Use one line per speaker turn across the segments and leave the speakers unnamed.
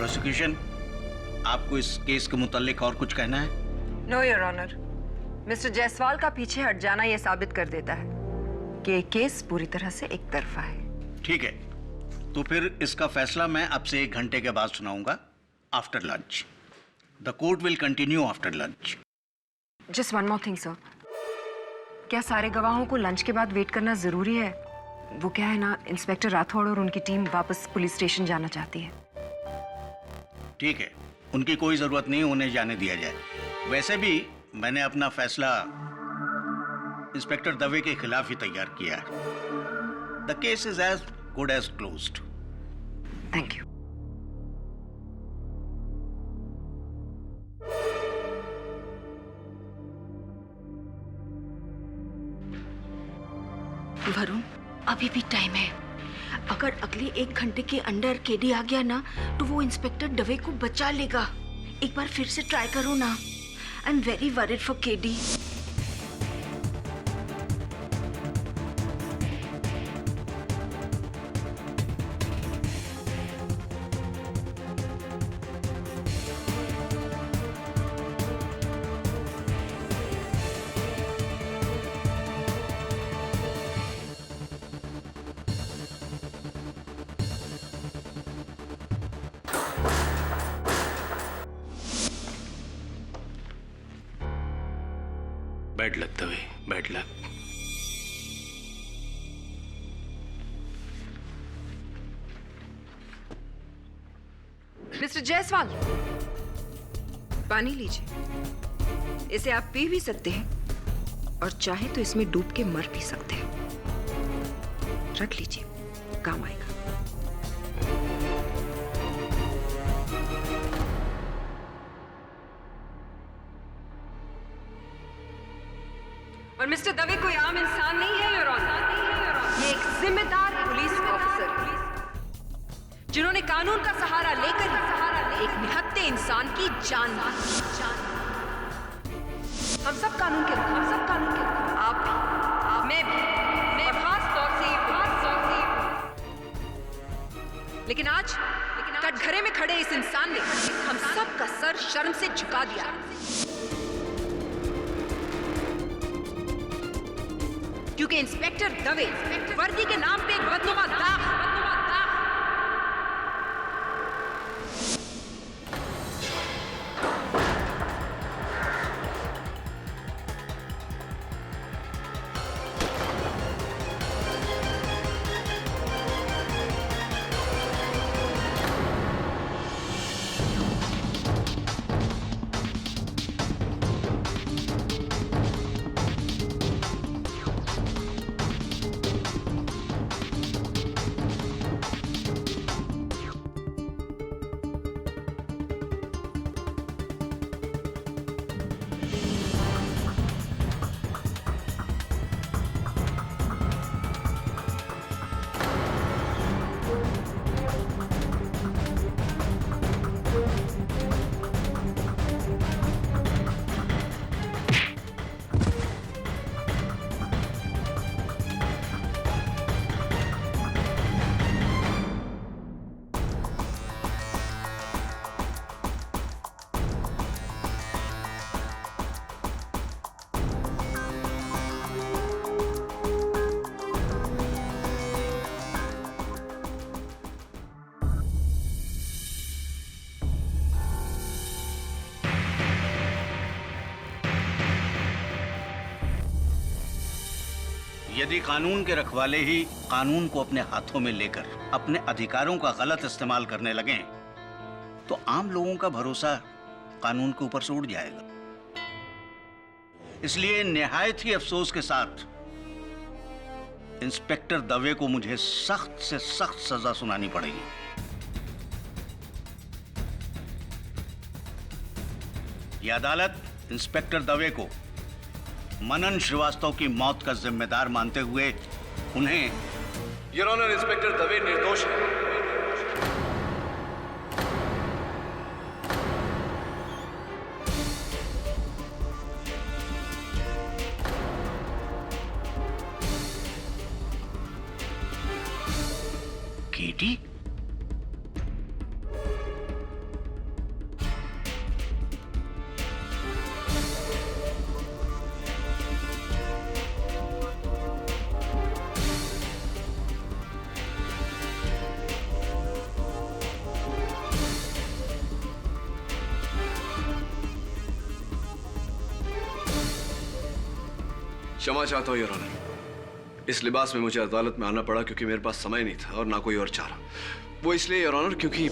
Prosecution, आपको इस case के मुतालिक और कुछ कहना है?
No your honour, mister Jaiswal का पीछे हट जाना यह साबित कर देता है कि ये केस पूरी तरह से एक तरफा है।
ठीक है, तो फिर इसका फैसला मैं आपसे 1 घंटे के बाद सुनाऊंगा, after lunch. The court will continue after lunch.
Just one more thing sir, क्या सारे गवाहों को लंच के बाद वेट करना जरूरी है? वो क्या है ना, इंस्पेक्टर राठौड़ और उनकी टीम वापस पुलिस स्टेशन जाना चाहती है।
ठीक है, उनकी कोई जरूरत नहीं, उन्हें जाने दिया जाए। वैसे भी मैंने अपना फैसला इंस्पेक्टर दवे के खिलाफ ही तैयार किया है। The case is as good as closed.
Thank you.
Varun, अभी भी टाइम है। अगर अगले 1 घंटे के अंदर केडी आ गया ना तो वो इंस्पेक्टर दवे को बचा लेगा। एक बार फिर से ट्राई करो ना। I am very worried for KD.
Bad luck Dave, bad luck.
Mister Jaiswal, पानी लीजिए। इसे आप पी भी सकते हैं और चाहे तो इसमें डूब के मर भी सकते हैं। रख लीजिए, काम आएगा। और मिस्टर दवे कोई आम इंसान नहीं है योर ऑनर। ये एक जिम्मेदार पुलिस ऑफिसर जिन्होंने कानून का सहारा लेकर एक निहत्थे इंसान की जान मारी। हम सब कानून के आप भी, मैं भी, मैं खास तौर से लेकिन आज कटघरे में खड़े इस इंसान ने हम सब का सर शर्म से झुका दिया। क्योंकि इंस्पेक्टर दवे वर्दी के नाम पे एक बदनुमा दाग।
यदि कानून के रखवाले ही कानून को अपने हाथों में लेकर अपने अधिकारों का गलत इस्तेमाल करने लगें, तो आम लोगों का भरोसा कानून के ऊपर से उड़ जाएगा। इसलिए निहायत ही अफसोस के साथ इंस्पेक्टर दवे को मुझे सख्त से सख्त सजा सुनानी पड़ेगी। यह अदालत इंस्पेक्टर दवे को मनन श्रीवास्तव की मौत का जिम्मेदार मानते हुए उन्हें
योर ऑनर, इंस्पेक्टर दवे निर्दोष है।
केटी,
क्षमा चाहता हूँ योर ऑनर। इस लिबास में मुझे अदालत में आना पड़ा क्योंकि मेरे पास समय नहीं था और ना कोई और चारा। वो इसलिए योर ऑनर क्योंकि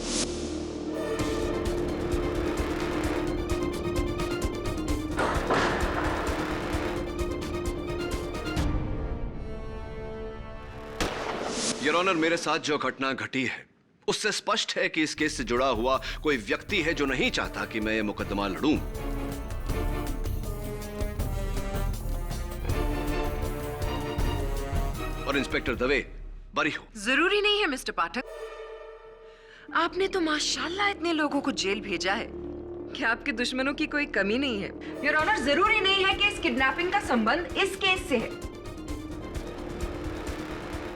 योर ऑनर मेरे साथ जो घटना घटी है उससे स्पष्ट है कि इस केस से जुड़ा हुआ कोई व्यक्ति है जो नहीं चाहता कि मैं ये मुकदमा लड़ूं। और इंस्पेक्टर दवे बरी हो।
जरूरी नहीं है मिस्टर पाठक। आपने तो माशाल्लाह इतने लोगों को जेल भेजा है कि आपके दुश्मनों की कोई कमी नहीं है। योर ऑनर, जरूरी नहीं है कि इस किडनैपिंग का संबंध इस केस से है।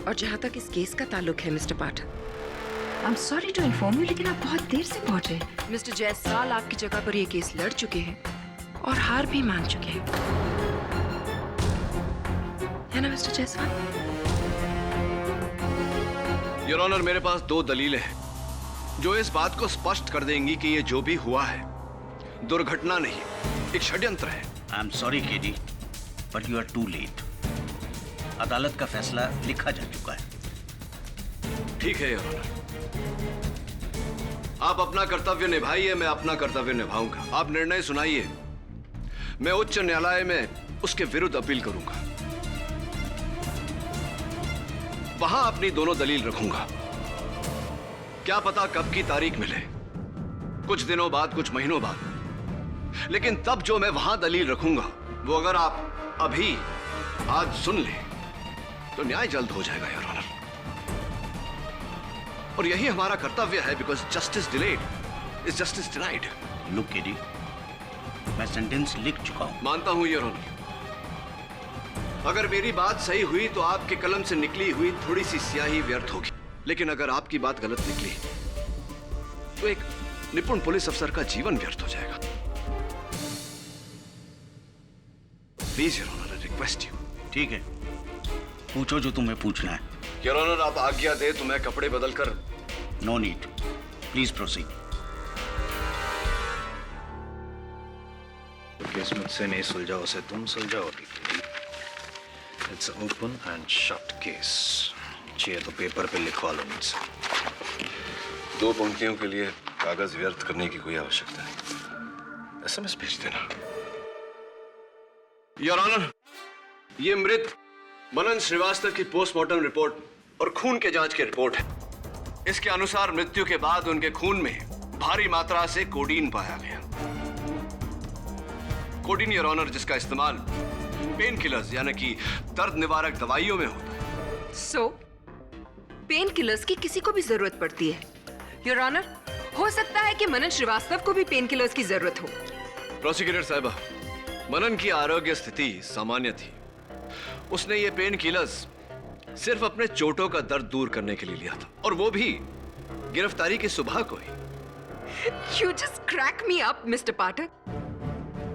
और जहां तक इस केस का ताल्लुक है mister Pathak,
I am sorry to inform you, लेकिन आप बहुत देर से पहुंचे।
मिस्टर जायसवाल आपकी जगह पर ये केस लड़ चुके हैं और हार भी मान चुके हैं, है ना मिस्टर जायसवाल?
योर ऑनर मेरे पास 2 दलीलें हैं जो इस बात को स्पष्ट कर देंगी कि ये जो भी हुआ है दुर्घटना नहीं, एक षड्यंत्र है।
I am sorry KD, but you are too late. अदालत का फैसला लिखा जा चुका है।
ठीक है योर ऑनर, आप अपना कर्तव्य निभाइए, मैं अपना कर्तव्य निभाऊंगा। आप निर्णय सुनाइए, मैं उच्च न्यायालय में उसके विरुद्ध अपील करूंगा। वहां अपनी दोनों दलील रखूंगा। क्या पता कब की तारीख मिले, कुछ दिनों बाद, कुछ महीनों बाद, लेकिन तब जो मैं वहां दलील रखूंगा वो अगर आप अभी आज सुन ले तो न्याय जल्द हो जाएगा योर ऑनर। और यही हमारा कर्तव्य है, because justice delayed is justice denied.
Look KD, मैं सेंटेंस लिख चुका हूं।
मानता हूं योर ऑनर, अगर मेरी बात सही हुई तो आपके कलम से निकली हुई थोड़ी सी स्याही व्यर्थ होगी, लेकिन अगर आपकी बात गलत निकली तो एक निपुण पुलिस अफसर का जीवन व्यर्थ हो जाएगा। Please your honour, I request you.
ठीक है, पूछो जो तुम्हें पूछना है।
योर ऑनर आप आज्ञा दे तो मैं कपड़े बदलकर।
No need, please proceed.
Case मुझसे नहीं सुलझा, उसे तुम सुलझाओगी। It's open and shut case. चाहिए तो पेपर पे लिखवा लो मुझसे।
2 पंक्तियों के लिए कागज व्यर्थ करने की कोई आवश्यकता नहीं। एसएमएस भेज देना। योर ऑनर, ये मृत मनन श्रीवास्तव की पोस्टमार्टम रिपोर्ट और खून के जांच की रिपोर्ट है। इसके अनुसार मृत्यु के बाद उनके खून में भारी मात्रा से कोडीन पाया गया। कोडीन योर ऑनर, जिसका इस्तेमाल पेन किलर्स यानी कि दर्द निवारक दवाइयों में होता है।
सो पेन किलर्स की किसी को भी जरूरत पड़ती है। योर ऑनर, हो सकता है कि मनन श्रीवास्तव को भी पेन किलर्स की जरूरत हो।
प्रोसिक्यूटर साहबा, मनन की आरोग्य स्थिति सामान्य थी। उसने ये पेन किलर्स सिर्फ अपने चोटों का दर्द दूर करने के लिए लिया था, और वो भी गिरफ्तारी की सुबह को ही।
You just crack me up, mister Pathak.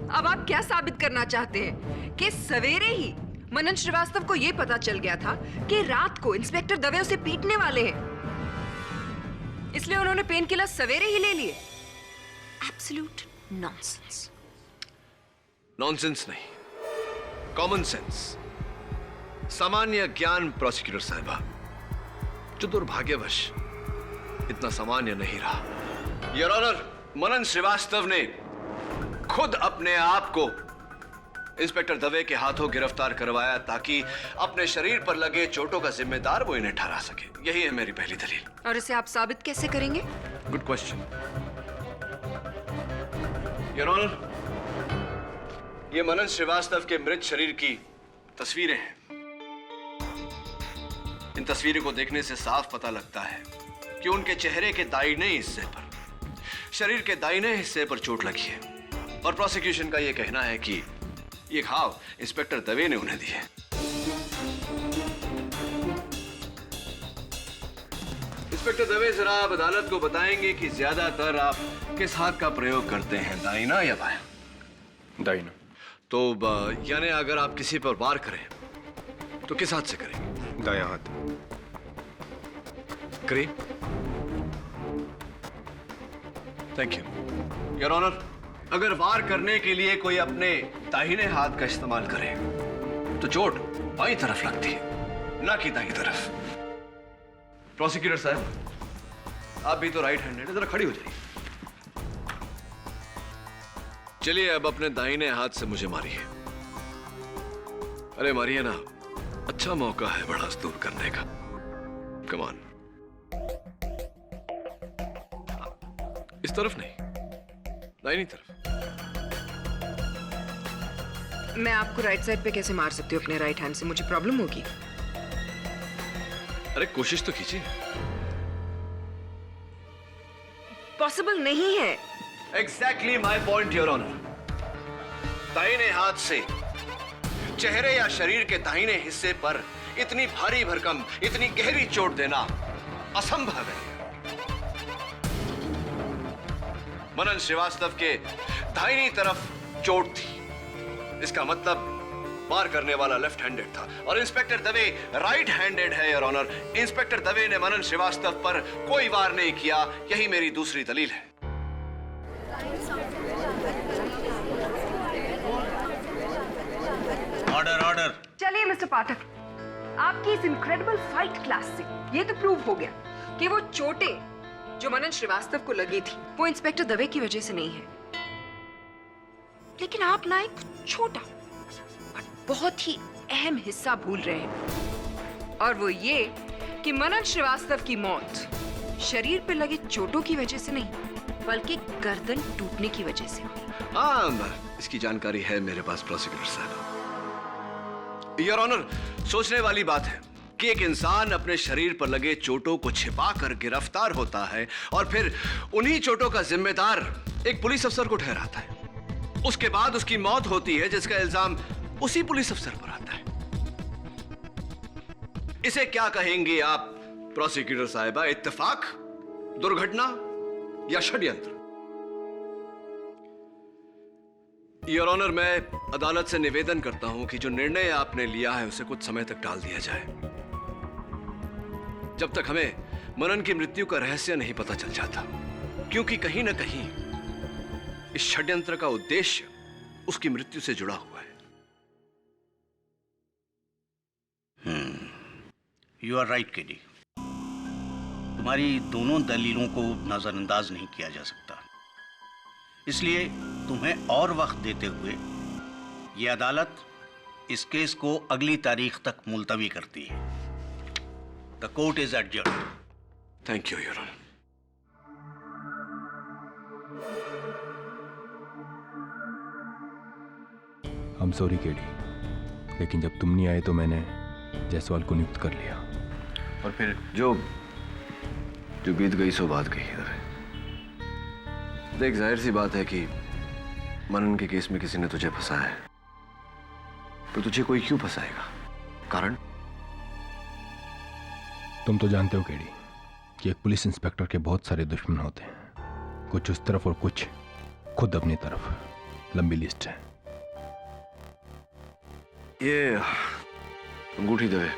अब आप क्या साबित करना चाहते हैं कि सवेरे ही मनन श्रीवास्तव को यह पता चल गया था कि रात को इंस्पेक्टर दवे उसे पीटने वाले हैं, इसलिए उन्होंने पेन किलर सवेरे ही ले लिए?
Absolute nonsense.
नॉनसेंस नहीं, कॉमन सेंस, सामान्य ज्ञान प्रोसिक्यूटर साहबा, जो दुर्भाग्यवश इतना सामान्य नहीं रहा। योर ऑनर, मनन श्रीवास्तव ने खुद अपने आप को इंस्पेक्टर दवे के हाथों गिरफ्तार करवाया ताकि अपने शरीर पर लगे चोटों का जिम्मेदार वो इन्हें ठहरा सके। यही है मेरी पहली दलील।
और इसे आप साबित कैसे करेंगे?
Good question your honour. ये मनन श्रीवास्तव के मृत शरीर की तस्वीरें हैं। इन तस्वीरों को देखने से साफ पता लगता है कि उनके चेहरे के दाहिने हिस्से पर, शरीर के दाहिने हिस्से पर चोट लगी है, और प्रोसिक्यूशन का यह कहना है कि ये घाव इंस्पेक्टर दवे ने उन्हें दिए। इंस्पेक्टर दवे, जरा आप अदालत को बताएंगे कि ज्यादातर आप किस हाथ का प्रयोग करते हैं, दाहिना या बायां?
दाहिना।
तो यानी अगर आप किसी पर वार करें तो किस हाथ से करेंगे?
दायां हाथ।
करिए। Thank you your honour. अगर वार करने के लिए कोई अपने दाहिने हाथ का इस्तेमाल करे तो तो चोट बाईं तरफ लगती है, ना कि दाईं तरफ। प्रोसिक्यूटर साहब, आप भी तो राइट हैंडेड है, जरा खड़ी हो जाइए। चलिए अब अपने दाहिने हाथ से मुझे मारिए। अरे मारिए ना, अच्छा मौका है भड़ास दूर करने का। Come on. इस तरफ नहीं, दाहिनी तरफ।
मैं आपको राइट साइड पे कैसे मार सकती हूँ अपने राइट हैंड से? मुझे प्रॉब्लम होगी।
अरे कोशिश तो कीजिए।
पॉसिबल नहीं है।
Exactly my point your honour. दाहिने हाथ से चेहरे या शरीर के दाहिने हिस्से पर इतनी भारी भरकम, इतनी गहरी चोट देना असंभव है। मनन श्रीवास्तव के दाहिनी तरफ चोट थी, इसका मतलब वार करने वाला लेफ्ट हैंडेड था और इंस्पेक्टर दवे राइट हैंडेड है योर ऑनर। इंस्पेक्टर दवे ने मनन श्रीवास्तव पर कोई वार नहीं किया, यही मेरी दूसरी दलील है।
Order order.
चलिए मिस्टर पाठक, आपकी इस इनक्रेडिबल फाइट क्लास से ये तो प्रूव हो गया कि वो चोटें जो मनन श्रीवास्तव को लगी थी वो इंस्पेक्टर दवे की वजह से नहीं है। लेकिन आप ना एक छोटा और बहुत ही अहम हिस्सा भूल रहे हैं, और वो ये कि मनन श्रीवास्तव की मौत शरीर पर लगी चोटों की वजह से नहीं बल्कि गर्दन टूटने की वजह से हुई।
हाँ, इसकी जानकारी है मेरे पास प्रोसिक्यूटर साहब। योर ऑनर, सोचने वाली बात है कि एक इंसान अपने शरीर पर लगे चोटों को छिपाकर गिरफ्तार होता है और फिर उन्हीं चोटों का जिम्मेदार एक पुलिस अफसर को ठहराता है। उसके बाद उसकी मौत होती है जिसका इल्जाम उसी पुलिस अफसर पर आता है। इसे क्या कहेंगे आप प्रोसिक्यूटर साहिबा? इत्तेफाक, दुर्घटना या षड्यंत्र? योर ऑनर, मैं अदालत से निवेदन करता हूं कि जो निर्णय आपने लिया है उसे कुछ समय तक टाल दिया जाए, जब तक हमें मनन की मृत्यु का रहस्य नहीं पता चल जाता, क्योंकि कहीं ना कहीं इस षड्यंत्र का उद्देश्य उसकी मृत्यु से जुड़ा हुआ है।
You are right KD. तुम्हारी दोनों दलीलों को नजरअंदाज नहीं किया जा सकता, इसलिए तुम्हें और वक्त देते हुए यह अदालत इस केस को अगली तारीख तक मुलतवी करती है। The court is adjourned.
Thank you your honour.
हम सॉरी केडी, लेकिन जब तुम नहीं आए तो मैंने जायसवाल को नियुक्त कर लिया।
और फिर जो बीत गई सो बात गई। देख, जाहिर सी बात है कि मनन के केस में किसी ने तुझे फंसाया है, तो तुझे कोई क्यों फंसाएगा? कारण?
तुम तो जानते हो केडी कि एक पुलिस इंस्पेक्टर के बहुत सारे दुश्मन होते हैं, कुछ उस तरफ और कुछ खुद अपनी तरफ। लंबी लिस्ट है।
ये अंगूठी दवे,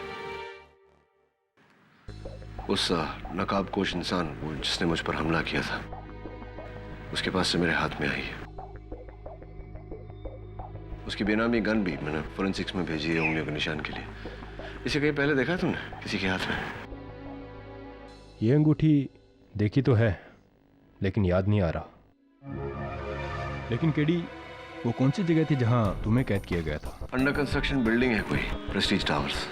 उस नकाबपोश इंसान वो जिसने मुझ पर हमला किया था, उसके पास से मेरे हाथ में आई है। उसकी बेनामी गन भी मैंने फोरेंसिक्स में भेजी है उंगलियों के निशान के लिए। इसे कहीं पहले देखा है तुमने किसी के हाथ में?
ये अंगूठी देखी तो है, लेकिन याद नहीं आ रहा। लेकिन केडी, वो कौन सी जगह थी जहां तुम्हें कैद किया गया था?
अंडर कंस्ट्रक्शन बिल्डिंग है कोई, प्रेस्टीज टावर्स।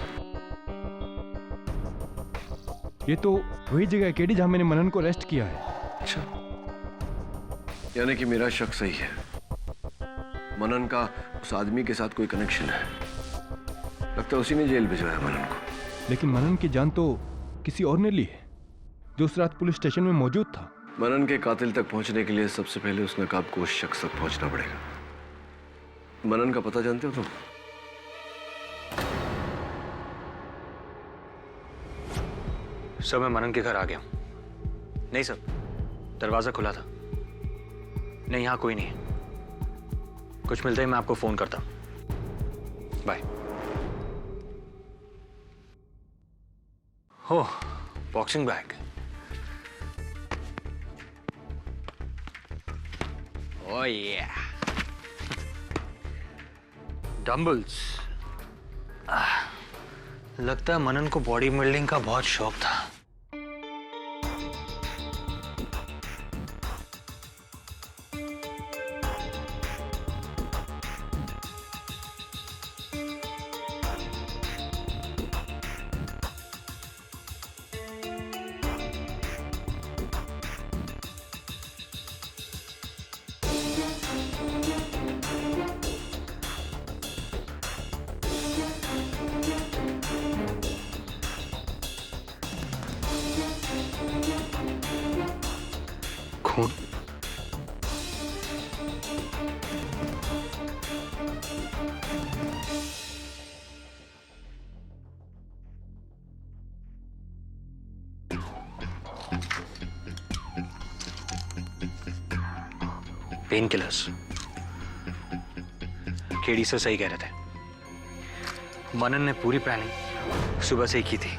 ये तो वही जगह है केडी जहां मैंने मनन को अरेस्ट किया है।
अच्छा, यानी कि मेरा शक सही है। मनन का उस आदमी के साथ कोई कनेक्शन है। लगता है उसी ने जेल भिजवाया मनन को।
लेकिन मनन की जान तो किसी और ने ली है, जो उस रात पुलिस स्टेशन में मौजूद था।
मनन के कातिल तक पहुंचने के लिए सबसे पहले उस नकाबपोश शख्स तक पहुंचना पड़ेगा। मनन का पता जानते हो तुम?
सर, मैं मनन के घर आ गया। नहीं सर, दरवाजा खुला था। नहीं, यहाँ कोई नहीं है। कुछ मिलते ही मैं आपको फोन करता हूं। बाय। हो, बॉक्सिंग बैग। ओह या, डंबल्स, लगता है मनन को बॉडी बिल्डिंग का बहुत शौक था। खून? Pain killers. केडी सर सही कह रहे थे। मनन ने पूरी प्लानिंग सुबह से ही की थी।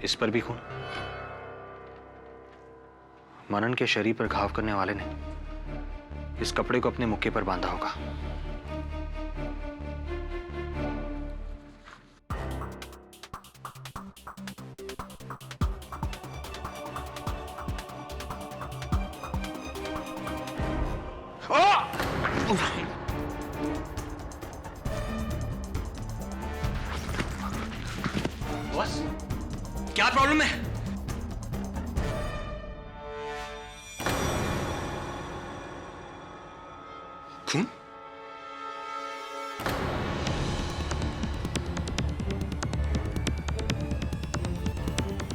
इस पर भी खून? मनन के शरीर पर घाव करने वाले ने इस कपड़े को अपने मुक्के पर बांधा होगा। बॉस, क्या प्रॉब्लम है? खून?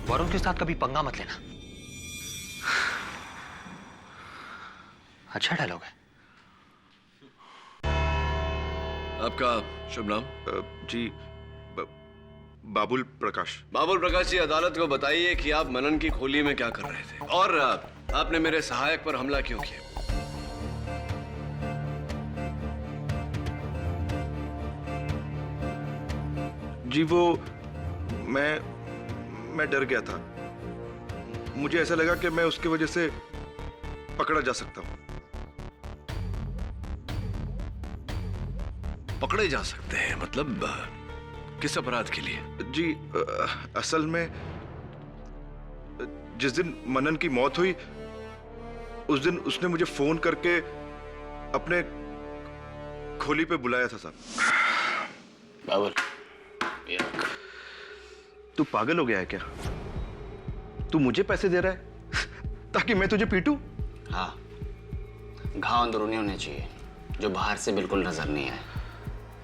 वरुण के साथ कभी पंगा मत लेना। अच्छा डायलॉग है।
आपका शुभ नाम?
जी बाबुल प्रकाश।
बाबुल प्रकाश जी, अदालत को बताइए कि आप मनन की खोली में क्या कर रहे थे और आपने मेरे सहायक पर हमला क्यों किया?
जी वो मैं डर गया था। मुझे ऐसा लगा कि मैं उसकी वजह से पकड़ा जा सकता हूं।
पकड़े जा सकते हैं? मतलब किस अपराध के लिए?
जी असल में जिस दिन मनन की मौत हुई उस दिन उसने मुझे फोन करके अपने खोली पे बुलाया था साहब।
बाबुल,
तू पागल हो गया है क्या? तू मुझे पैसे दे रहा है ताकि मैं तुझे पीटूं?
हाँ, घाव अंदरूनी होने चाहिए जो बाहर से बिल्कुल नजर नहीं आए।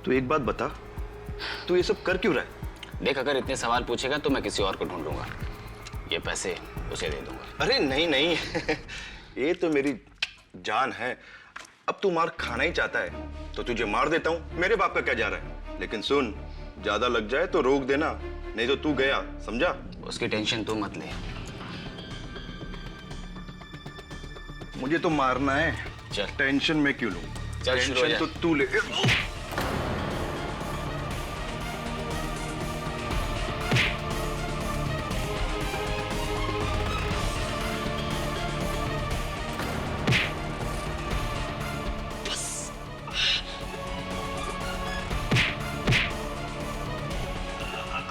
तू एक बात बता, तू ये सब कर क्यों रहा है?
देख, अगर इतने सवाल पूछेगा तो मैं किसी और को ढूंढूंगा। ये पैसे उसे दे दूंगा।
अरे नहीं नहीं ये तो मेरी जान है। अब तू मार खाना ही चाहता है तो तुझे मार देता हूं। मेरे बाप का क्या जा रहा है? लेकिन सुन, ज्यादा लग जाए तो रोक देना, नहीं तो तू गया, समझा?
उसकी टेंशन तू मत ले।
मुझे तो मारना है।
चल।
टेंशन मैं क्यों लूं?
चल, शुरू हो
टेंशन
जा।
तो तू ले।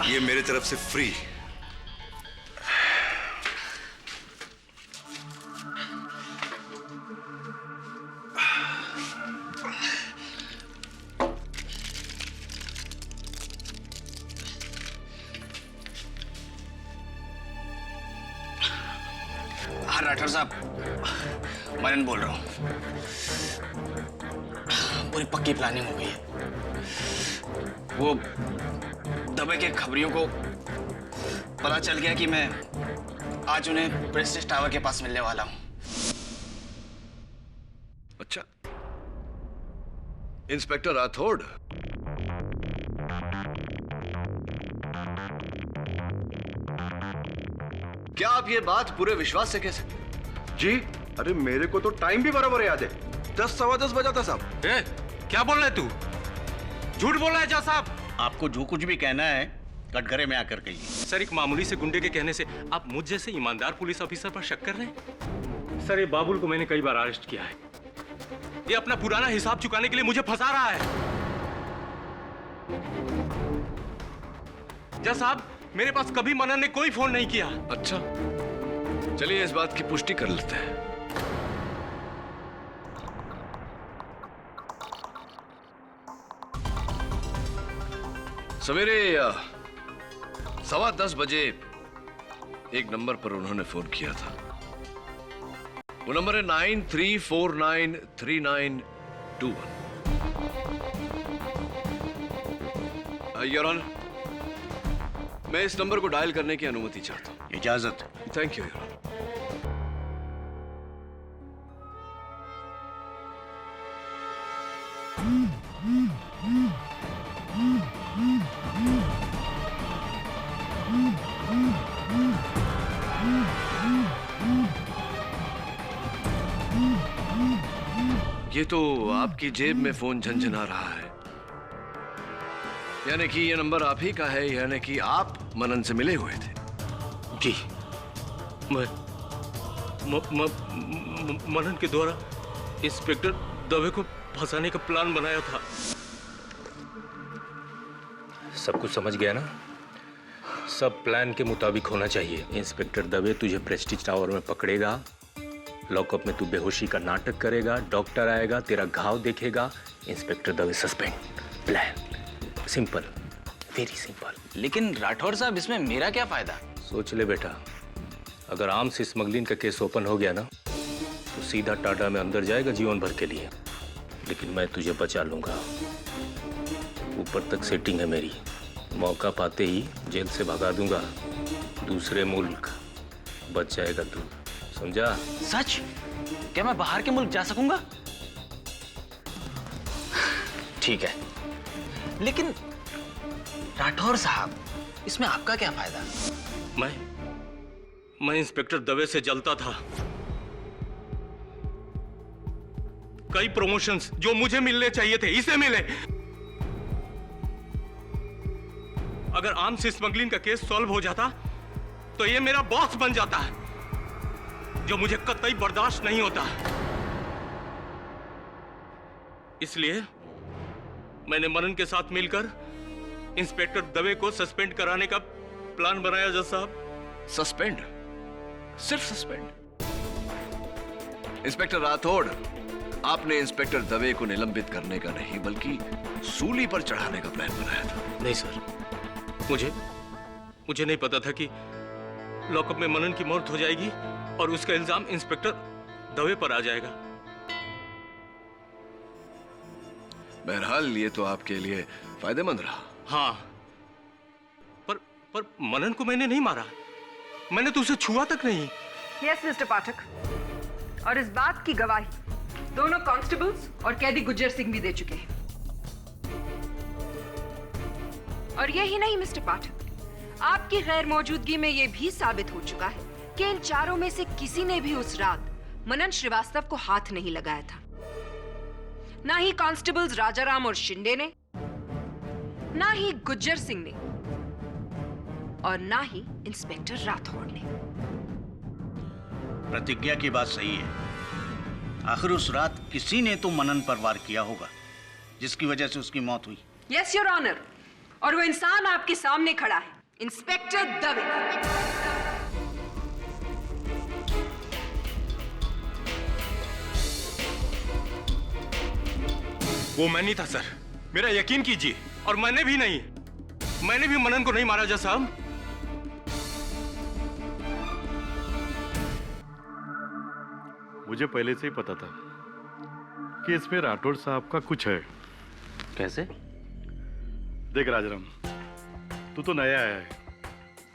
ये मेरे तरफ से फ्री।
हाँ राठौर साहब, मनन बोल रहा हूँ। पूरी पक्की प्लानिंग हो गई है। वो दबे के खबरियों को पता चल गया कि मैं आज उन्हें प्रेस्टीज टावर के पास मिलने वाला हूँ।
अच्छा, इंस्पेक्टर राठौड़, क्या आप ये बात पूरे विश्वास से कह सकते?
जी अरे मेरे को तो टाइम भी बराबर याद है। 10 सवा 10 बजा था साहब।
क्या बोल रहा है तू? झूठ बोल रहा है जज साहब।
आपको जो कुछ भी कहना है कटघरे में आकर कहिए।
सर, एक मामूली से गुंडे के कहने से आप मुझ जैसे ईमानदार पुलिस ऑफिसर पर शक कर रहे हैं? सर, ये बाबुल को मैंने कई बार अरेस्ट किया है। ये अपना पुराना हिसाब चुकाने के लिए मुझे फंसा रहा है। जज साहब, मेरे पास कभी मनन ने कोई फोन नहीं किया।
अच्छा, चलिए इस बात की पुष्टि कर लेते हैं। सवेरे 10:15 बजे एक नंबर पर उन्होंने फोन किया था। वो नंबर है 93493921। योर ऑनर, मैं इस नंबर को डायल करने की अनुमति चाहता हूं।
इजाजत।
Thank you your honour. ये तो आपकी जेब में फोन झनझना रहा है, यानी कि ये नंबर आप ही का है, यानी कि आप मनन से मिले हुए थे।
जी, मैं मनन के द्वारा इंस्पेक्टर दवे को फंसाने का प्लान बनाया था। सब कुछ समझ गया ना? सब प्लान के मुताबिक होना चाहिए। इंस्पेक्टर दवे तुझे प्रेस्टीज टावर में पकड़ेगा, लॉकअप में तू बेहोशी का नाटक करेगा, डॉक्टर आएगा, तेरा घाव देखेगा, inspector Dave suspend. Plan simple, very simple.
लेकिन राठौर साहब, इसमें मेरा क्या फायदा?
सोच ले बेटा, अगर आर्म्स स्मगलिंग का केस ओपन हो गया ना तो सीधा टाटा में अंदर जाएगा जीवन भर के लिए। लेकिन मैं तुझे बचा लूंगा। ऊपर तक सेटिंग है मेरी। मौका पाते ही जेल से भगा दूंगा, दूसरे मुल्क बच जाएगा तू, समझा?
सच? क्या मैं बाहर के मुल्क जा सकूंगा? ठीक है, लेकिन राठौर साहब, इसमें आपका क्या फायदा?
मैं इंस्पेक्टर दवे से जलता था। कई प्रमोशंस जो मुझे मिलने चाहिए थे, इसे मिले। अगर आर्म्स स्मगलिंग का केस सॉल्व हो जाता तो ये मेरा बॉस बन जाता है, जो मुझे कतई बर्दाश्त नहीं होता। इसलिए मैंने मनन के साथ मिलकर इंस्पेक्टर दवे को सस्पेंड कराने का प्लान बनाया। जज साहब,
सस्पेंड? सिर्फ सस्पेंड? इंस्पेक्टर राठौड़, आपने इंस्पेक्टर दवे को निलंबित करने का नहीं बल्कि सूली पर चढ़ाने का प्लान बनाया था।
नहीं सर, मुझे नहीं पता था कि लॉकअप में मनन की मौत हो जाएगी और उसका इल्जाम इंस्पेक्टर दवे पर आ जाएगा।
बहरहाल ये तो आपके लिए फायदेमंद रहा।
हाँ, पर मनन को मैंने नहीं मारा, मैंने तो उसे छुआ तक नहीं।
यस मिस्टर पाठक, और इस बात की गवाही दोनों कांस्टेबल्स और कैदी गुज्जर सिंह भी दे चुके हैं। और यही नहीं मिस्टर पाठक, आपकी गैर मौजूदगी में यह भी साबित हो चुका है कि इन चारों में से किसी ने भी उस रात मनन श्रीवास्तव को हाथ नहीं लगाया था। ना ही कांस्टेबल्स राजाराम और शिंदे ने, ना ही गुज्जर सिंह ने, और ना ही इंस्पेक्टर राठौड़ ने।
प्रतिज्ञा की बात सही है। आखिर उस रात किसी ने तो मनन पर वार किया होगा, जिसकी वजह से उसकी मौत हुई।
यस योर ऑनर, और वो इंसान आपके सामने खड़ा है, इंस्पेक्टर दवे।
वो मैं नहीं था सर, मेरा यकीन कीजिए। और मैंने भी मनन को नहीं मारा। जज साहब,
मुझे पहले से ही पता था कि इसमें राठौड़ साहब का कुछ है।
कैसे?
देख राजाराम, तू तो नया आया है,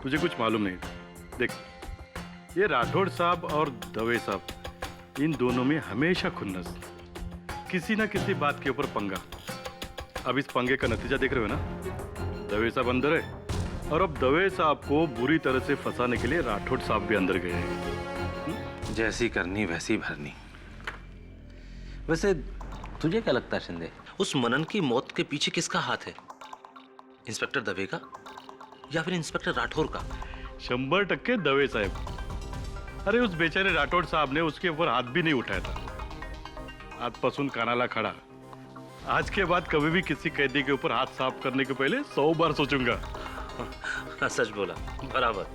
तुझे कुछ मालूम नहीं। देख, ये राठौड़ साहब और दवे साहब, इन दोनों में हमेशा खुन्नस, किसी ना किसी बात के ऊपर पंगा। अब इस पंगे का नतीजा देख रहे हो ना? दवे साहब अंदर है, और अब दवे साहब को बुरी तरह से फंसाने के लिए राठौड़ साहब भी अंदर गए हैं।
जैसी करनी वैसी भरनी। वैसे तुझे क्या लगता है शिंदे, उस मनन की मौत के पीछे किसका हाथ है?
इंस्पेक्टर दवे का या फिर इंस्पेक्टर राठौर का?
100% दवे साहेब. अरे उस बेचारे राठौड़ साहब ने उसके ऊपर हाथ भी नहीं उठाया था. आजपासून कानाला खड़ा. आज के बाद कभी भी किसी कैदी के ऊपर हाथ साफ करने के पहले 100 बार सोचूंगा.
सच बोला, बराबर.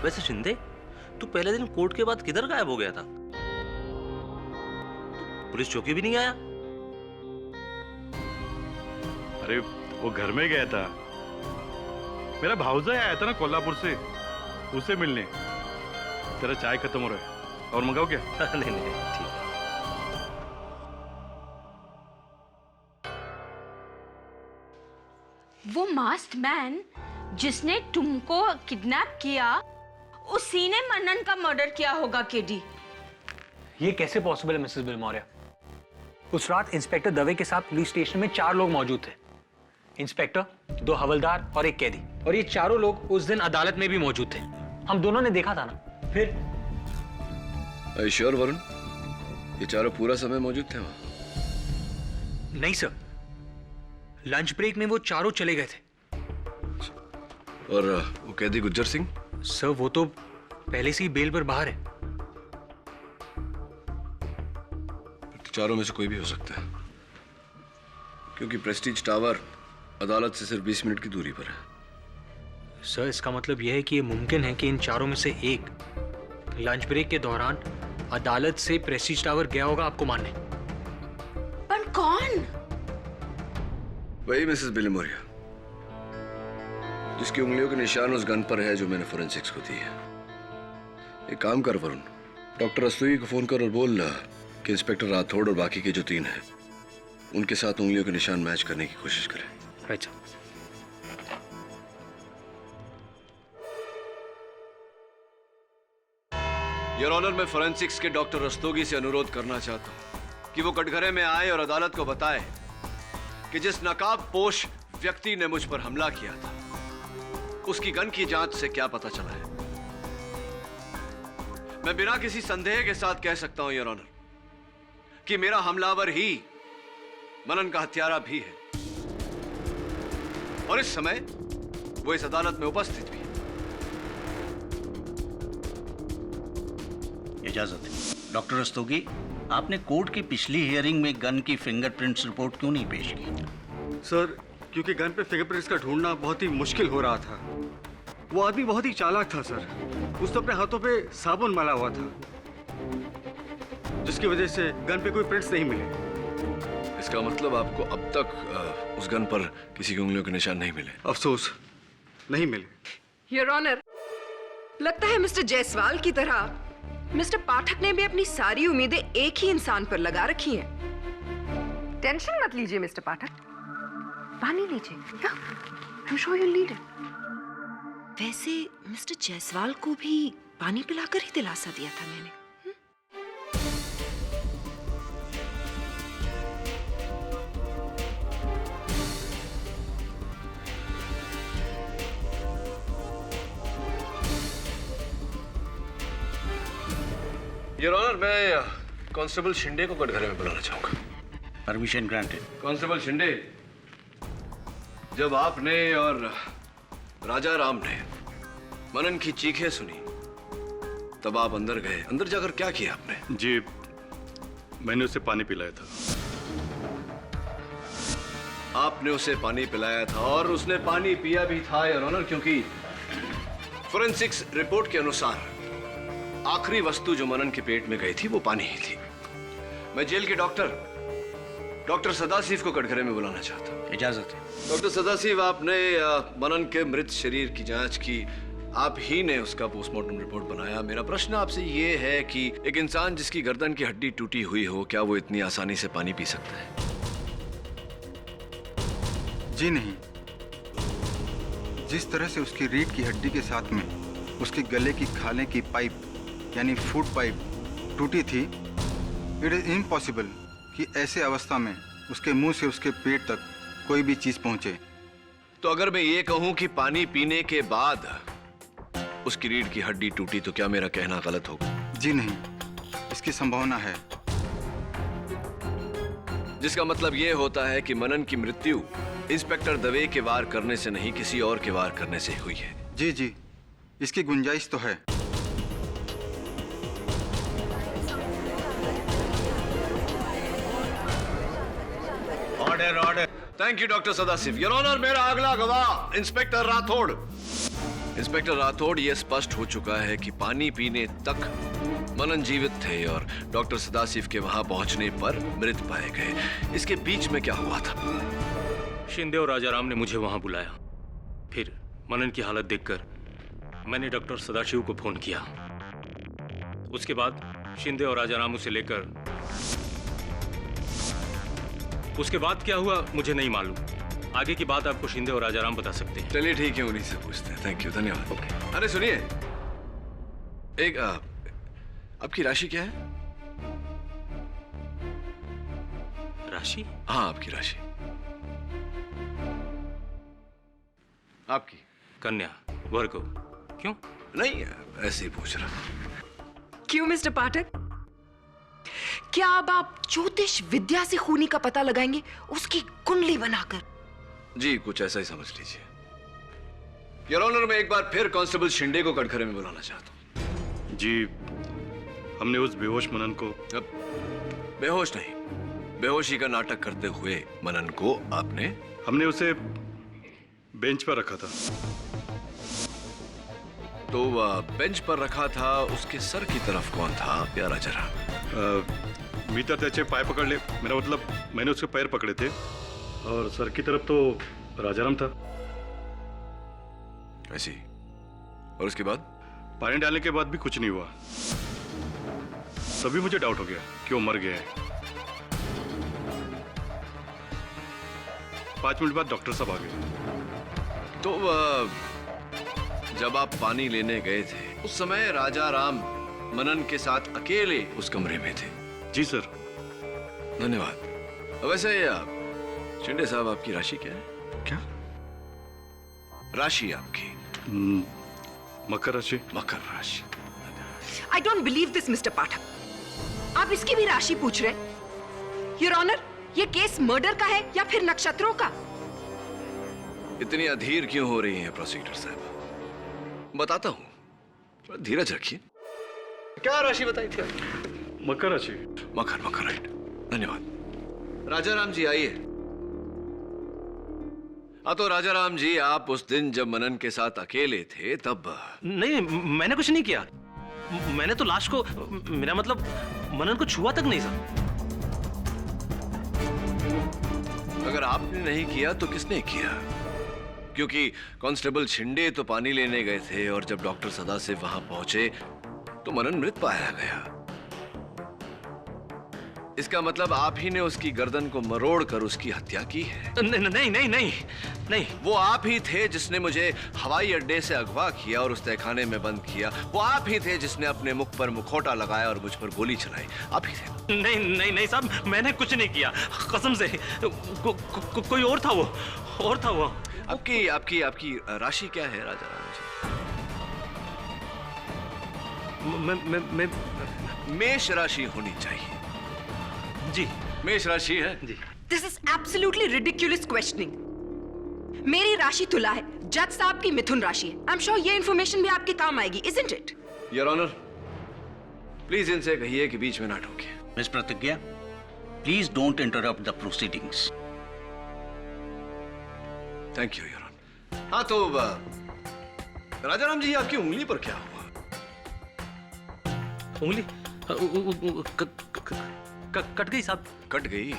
वैसे शिंदे, तू पहले दिन कोर्ट के बाद किधर गायब हो गया था? पुलिस चौकी भी नहीं आया?
अरे वो घर में गया था. मेरा भाऊजा आया था ना कोल्हापुर से, उसे मिलने. तेरा चाय खत्म हो रहा है, और मंगाओ क्या?
नहीं नहीं ठीक है.
वो मास्क्ड मैन जिसने तुमको किडनैप किया, उसी ने मनन का मर्डर किया होगा केडी.
ये कैसे पॉसिबल है मिसेस बिलमोरिया? उस रात इंस्पेक्टर दवे के साथ पुलिस स्टेशन में 4 लोग मौजूद थे. इंस्पेक्टर, 2 हवलदार और 1 कैदी. और ये चारों लोग उस दिन अदालत में भी मौजूद थे. हम दोनों ने देखा था ना. फिर
श्योर वरुण, ये चारों पूरा समय मौजूद थे वहां?
नहीं सर, लंच ब्रेक में वो चारों चले गए थे.
और वो कैदी गुज्जर सिंह?
सर वो तो पहले से ही बेल पर बाहर है.
चारों में से कोई भी हो सकता है, क्योंकि प्रेस्टीज टावर अदालत से सिर्फ 20 मिनट की दूरी पर है.
सर इसका मतलब यह है कि यह मुमकिन है कि इन चारों में से एक लंच ब्रेक के दौरान अदालत से प्रेस्टीज टावर गया होगा आपको मारने.
पर कौन?
वही मिसेस बिलमोरिया, जिसकी उंगलियों के निशान उस गन पर है जो मैंने फोरेंसिक्स को दी है. एक काम कर वरुण, डॉक्टर रस्तोगी को फोन कर और बोल कि इंस्पेक्टर राठौड़ और बाकी के जो 3 हैं उनके साथ उंगलियों के निशान मैच करने की कोशिश करें.
Right sir.
योर ऑनर, मैं फोरेंसिक्स के डॉक्टर रस्तोगी से अनुरोध करना चाहता हूं कि वो कटघरे में आए और अदालत को बताए कि जिस नकाबपोश व्यक्ति ने मुझ पर हमला किया था उसकी गन की जांच से क्या पता चला है. मैं बिना किसी संदेह के साथ कह सकता हूं योर ऑनर कि मेरा हमलावर ही मनन का हत्यारा भी है, और इस समय वो इस अदालत में उपस्थित भी है.
इजाजत है. डॉक्टर रस्तोगी, आपने कोर्ट की पिछली हियरिंग में गन की फिंगरप्रिंट्स रिपोर्ट क्यों नहीं पेश की?
सर, क्योंकि गन पे फिंगरप्रिंट्स का ढूंढना बहुत ही मुश्किल हो रहा था. वो आदमी बहुत ही चालाक था सर. उसने अपने हाथों पे साबुन मला हुआ था, जिसकी वजह से गन पे कोई प्रिंट्स नहीं मिले.
इसका मतलब आपको अब तक उस गन पर किसी की उंगलियों के निशान नहीं मिले?
अफसोस, नहीं मिले.
योर ऑनर, लगता है मिस्टर जायसवाल की तरह मिस्टर पाठक ने भी अपनी सारी उम्मीदें एक ही इंसान पर लगा रखी हैं. टेंशन मत लीजिए मिस्टर पाठक, पानी लीजिए. आई am sure you need it. वैसे मिस्टर जायसवाल को भी पानी पिलाकर ही दिलासा दिया था मैंने.
योर ऑनर, मैं कांस्टेबल शिंदे को कटघरे में बुलाना चाहूंगा.
Permission granted.
कांस्टेबल शिंदे, जब आपने और राजा राम ने मनन की चीखें सुनी तब आप अंदर गए. अंदर जाकर क्या किया आपने?
जी, मैंने उसे पानी पिलाया था.
आपने उसे पानी पिलाया था और उसने पानी पिया भी था योर ऑनर, क्योंकि फोरेंसिक्स रिपोर्ट के अनुसार आखिरी वस्तु जो मनन के पेट में गई थी वो पानी ही थी. मैं जेल के डॉक्टर सदाशिव को कटघरे में बुलाना चाहता हूँ.
इजाजत है.
डॉक्टर सदाशिव, आपने मनन के मृत शरीर की जांच की, आप ही ने उसका पोस्टमार्टम रिपोर्ट बनाया. मेरा प्रश्न आपसे ये है कि एक इंसान जिसकी गर्दन की हड्डी टूटी हुई हो, क्या वो इतनी आसानी से पानी पी सकता है?
जी नहीं. जिस तरह से उसकी रीढ़ की हड्डी के साथ में उसके गले की खाने की पाइप यानी फूड पाइप टूटी थी, इट इज इम्पॉसिबल कि ऐसे अवस्था में उसके मुंह से उसके पेट तक कोई भी चीज पहुंचे.
तो अगर मैं ये कहूं कि पानी पीने के बाद उसकी रीढ़ की हड्डी टूटी, तो क्या मेरा कहना गलत होगा?
जी नहीं, इसकी संभावना है.
जिसका मतलब ये होता है कि मनन की मृत्यु इंस्पेक्टर दवे के वार करने से नहीं, किसी और के वार करने से हुई है।
जी जी, इसकी गुंजाइश तो है।
Order order.
Thank you doctor Sadashiv. Your honour, मेरा अगला गवाह इंस्पेक्टर राठौड़। इंस्पेक्टर राठौड़, यह स्पष्ट हो चुका है कि पानी पीने तक मनन जीवित थे और डॉक्टर सदाशिव के वहां पहुंचने पर मृत पाए गए। इसके बीच में क्या हुआ था?
शिंदे और राजाराम ने मुझे वहां बुलाया। फिर मनन की हालत देखकर मैंने डॉक्टर सदाशिव को फोन किया। उसके बाद शिंदे और राजाराम उसे लेकर, उसके बाद क्या हुआ मुझे नहीं मालूम। आगे की बात आपको शिंदे और राजाराम बता सकते हैं।
चलिए ठीक है, उन्हीं से पूछते हैं। थैंक यू, धन्यवाद। अरे सुनिए, एक आपकी राशि क्या है?
राशि?
हाँ, आपकी राशि। आपकी
कन्या, वर्गो। क्यों?
नहीं, ऐसे ही पूछ रहा।
क्यों मिस्टर पाठक? क्या अब आप ज्योतिष विद्या से खूनी का पता लगाएंगे, उसकी कुंडली बनाकर?
जी, कुछ ऐसा ही समझ लीजिए। योर ऑनर, मैं एक बार फिर कांस्टेबल शिंदे को कटघरे में बुलाना चाहता हूँ।
जी, हमने उस बेहोश मनन को...
अब बेहोश नहीं, बेहोशी का नाटक करते हुए मनन को आपने...
हमने उसे बेंच पर रखा था।
तो बेंच पर रखा था, उसके सर की तरफ कौन था? प्यारा जरा।
मी तर त्याचे पाय पकडले, मेरा मतलब मैंने उसके पैर पकड़े थे, और सर की तरफ तो राजाराम था।
ऐसी? और उसके बाद?
पानी डालने के बाद भी कुछ नहीं हुआ। तभी मुझे डाउट हो गया कि वो मर गया है। 5 मिनट बाद डॉक्टर साहब आ गए।
तो जब आप पानी लेने गए थे उस समय राजाराम मनन के साथ अकेले उस कमरे में थे?
जी सर।
धन्यवाद। वैसे शिंदे साहब, आपकी राशि क्या है?
क्या
राशि आपकी?
मकर राशि।
मकर राशि।
I don't believe this mister Pathak. आप इसकी भी राशि पूछ रहे? योर ऑनर, ये केस मर्डर का है या फिर नक्षत्रों का?
इतनी अधीर क्यों हो रही हैं प्रोसिक्यूटर साहब? बताता हूं, थोड़ा धीरज रखिए। क्या राशि बताई थी आपने?
मकर राशि।
मकर, मकर, राइट। धन्यवाद। राजाराम जी आइए। हाँ, तो राजाराम जी, आप उस दिन जब मनन के साथ अकेले थे तब...
नहीं, मैंने कुछ नहीं किया। मैंने तो लाश को, मेरा मतलब मनन को छुआ तक नहीं सर।
अगर आपने नहीं किया तो किसने किया? क्योंकि कांस्टेबल शिंदे तो पानी लेने गए थे और जब डॉक्टर सदाशिव वहां पहुंचे तो मनन मृत पाया गया। इसका मतलब आप ही ने उसकी गर्दन को मरोड़ कर उसकी हत्या की है?
नहीं नहीं नहीं नहीं नहीं।
वो आप ही थे जिसने मुझे हवाई अड्डे से अगवा किया और उस तहखाने में बंद किया। वो आप ही थे जिसने अपने मुख पर मुखौटा लगाया और मुझ पर गोली चलाई। आप ही थे।
नहीं नहीं नहीं साहब, मैंने कुछ नहीं किया, कसम से। कोई और था, वो और था वो।
आपकी आपकी आपकी राशि क्या है राजाराम जी? मेष राशि होनी चाहिए।
जी,
मेष राशि है
जी।
This is absolutely ridiculous questioning. मेरी राशि तुला है, जज साहब की मिथुन राशि है। आई एम श्योर ये इंफॉर्मेशन भी आपके काम आएगी, isn't it?
Your honour, please इनसे कहिए कि बीच में ना टोके।
Miss Pratigya, please don't interrupt the proceedings.
Thank you your honour. हाँ, तो राजाराम जी, आपकी उंगली पर क्या हुआ?
उंगली कट गई साहब।
कट गई?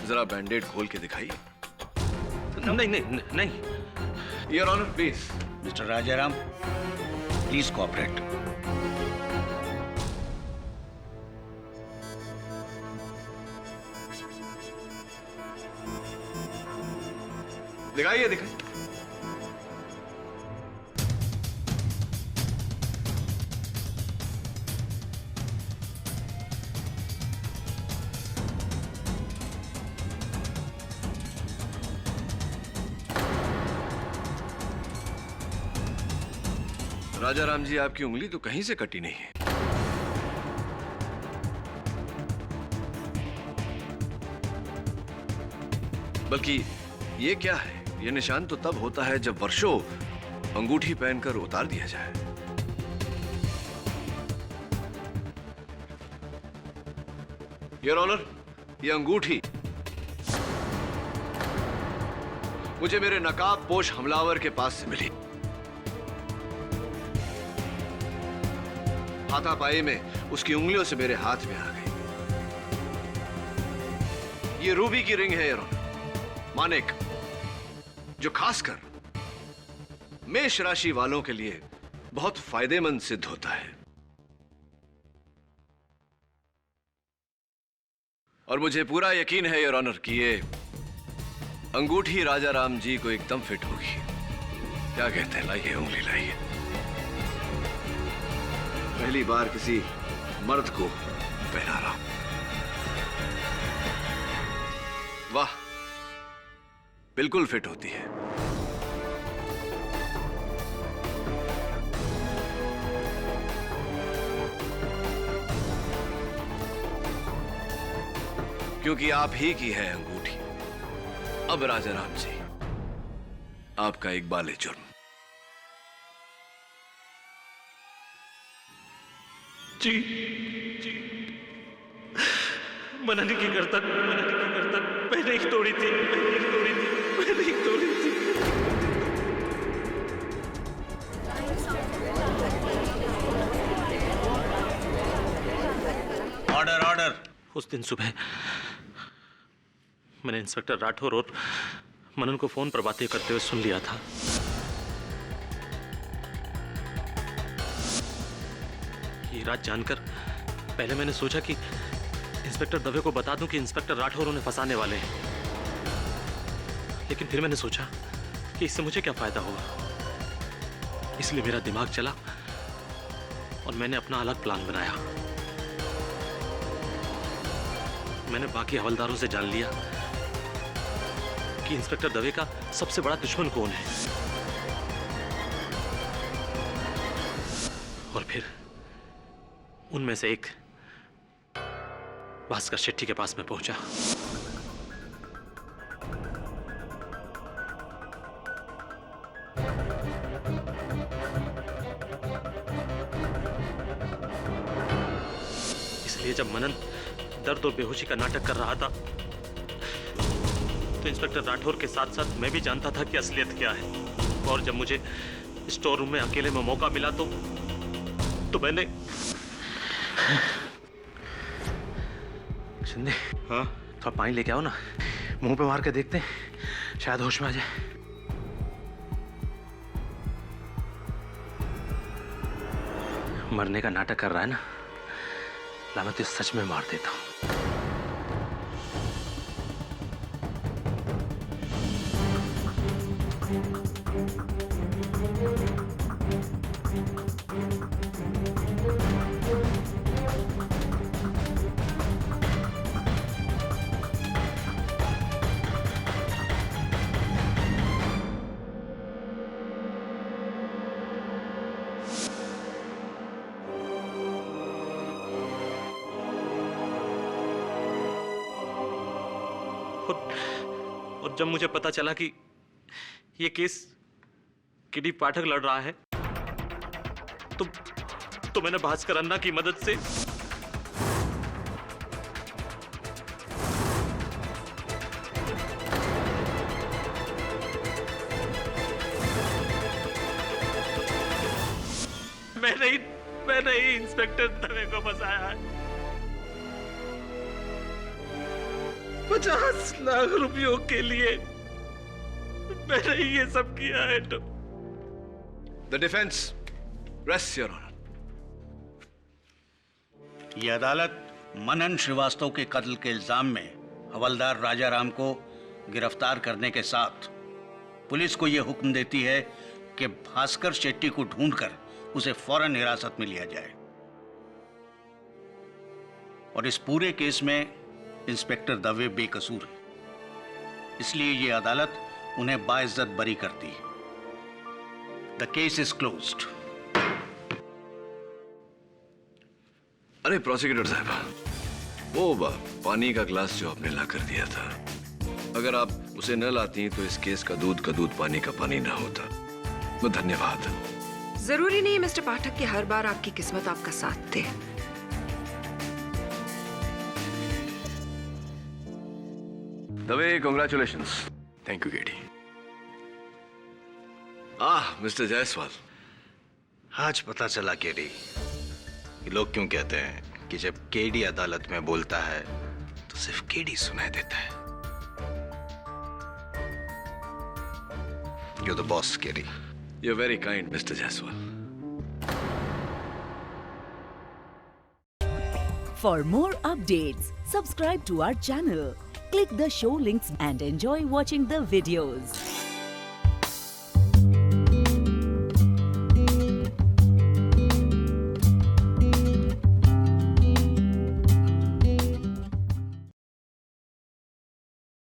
जरा बैंडेड खोल के दिखाइए।
नहीं नहीं नहीं।
Your honour, please.
Mister Rajaram, please cooperate.
दिखाइए, दिखाइए। राजाराम जी, आपकी उंगली तो कहीं से कटी नहीं है। बल्कि ये क्या है? ये निशान तो तब होता है जब वर्षों अंगूठी पहनकर उतार दिया जाए। योर ऑनर, ये अंगूठी मुझे मेरे नकाबपोश हमलावर के पास से मिली। हाथापाई में उसकी उंगलियों से मेरे हाथ में आ गई। ये रूबी की रिंग है योर ऑनर, मानिक, जो खासकर मेष राशि वालों के लिए बहुत फायदेमंद सिद्ध होता है। और मुझे पूरा यकीन है योर ऑनर कि ये अंगूठी राजा राम जी को एकदम फिट होगी। क्या कहते हैं? लाइए उंगली लाइए। पहली बार किसी मर्द को पहना रहा हूं। वाह, बिल्कुल फिट होती है। क्योंकि आप ही की है अंगूठी। अब राजा राम जी, आपका इकबाल जुर्म।
जी मना नहीं करता, मैंने ही तोड़ी थी।
Order order.
उस दिन सुबह मैंने इंस्पेक्टर राठौर और मनन को फोन पर बातें करते हुए सुन लिया था। ये रात जानकर पहले मैंने सोचा कि इंस्पेक्टर दवे को बता दूं कि इंस्पेक्टर राठौर उन्हें फंसाने वाले हैं, लेकिन फिर मैंने सोचा कि इससे मुझे क्या फायदा होगा। इसलिए मेरा दिमाग चला और मैंने अपना अलग प्लान बनाया। मैंने बाकी हवलदारों से जान लिया कि इंस्पेक्टर दवे का सबसे बड़ा दुश्मन कौन है, और फिर उनमें से एक भास्कर शेट्टी के पास में पहुंचा। इसलिए जब मनन दर्द और बेहोशी का नाटक कर रहा था तो इंस्पेक्टर राठौर के साथ साथ मैं भी जानता था कि असलियत क्या है। और जब मुझे स्टोर रूम में अकेले में मौका मिला तो मैंने शिंदे, हाँ, थोड़ा पानी लेके आओ ना, मुंह पे मार के देखते हैं, शायद होश में आ जाए। मरने का नाटक कर रहा है ना, ला मैं तुझे सच में मार देता हूं। और जब मुझे पता चला कि ये केस किडी पाठक लड़ रहा है तो मैंने भास्कर अन्ना की मदद से मैंने ही इंस्पेक्टर दवे को फंसाया है। 50 लाख रुपयों के लिए मैंने ये सब किया है। तो
the defence rest your honour.
ये अदालत मनन श्रीवास्तव के कत्ल के इल्जाम में हवलदार राजा राम को गिरफ्तार करने के साथ पुलिस को यह हुक्म देती है कि भास्कर शेट्टी को ढूंढकर उसे फौरन हिरासत में लिया जाए। और इस पूरे केस में इंस्पेक्टर दवे बेकसूर है, इसलिए यह अदालत उन्हें बाइज्जत बरी करती है। The case is closed.
अरे प्रोसिक्यूटर साहब, वो पानी का ग्लास जो आपने ला कर दिया था, अगर आप उसे न लाती तो इस केस का दूध पानी का पानी ना होता। तो धन्यवाद।
जरूरी नहीं मिस्टर पाठक कि हर बार आपकी किस्मत आपका साथ दे।
Dave, congratulations.
Thank you KD.
Mister Jaiswal,
आज पता चला केडी, लोग क्यों कहते हैं कि जब केडी अदालत में बोलता है तो सिर्फ केडी सुनाई देता है। You're the boss, Kerry.
You're very kind, Mr. Jaiswal.
For more updates, subscribe to our channel, click the show links and enjoy watching the videos.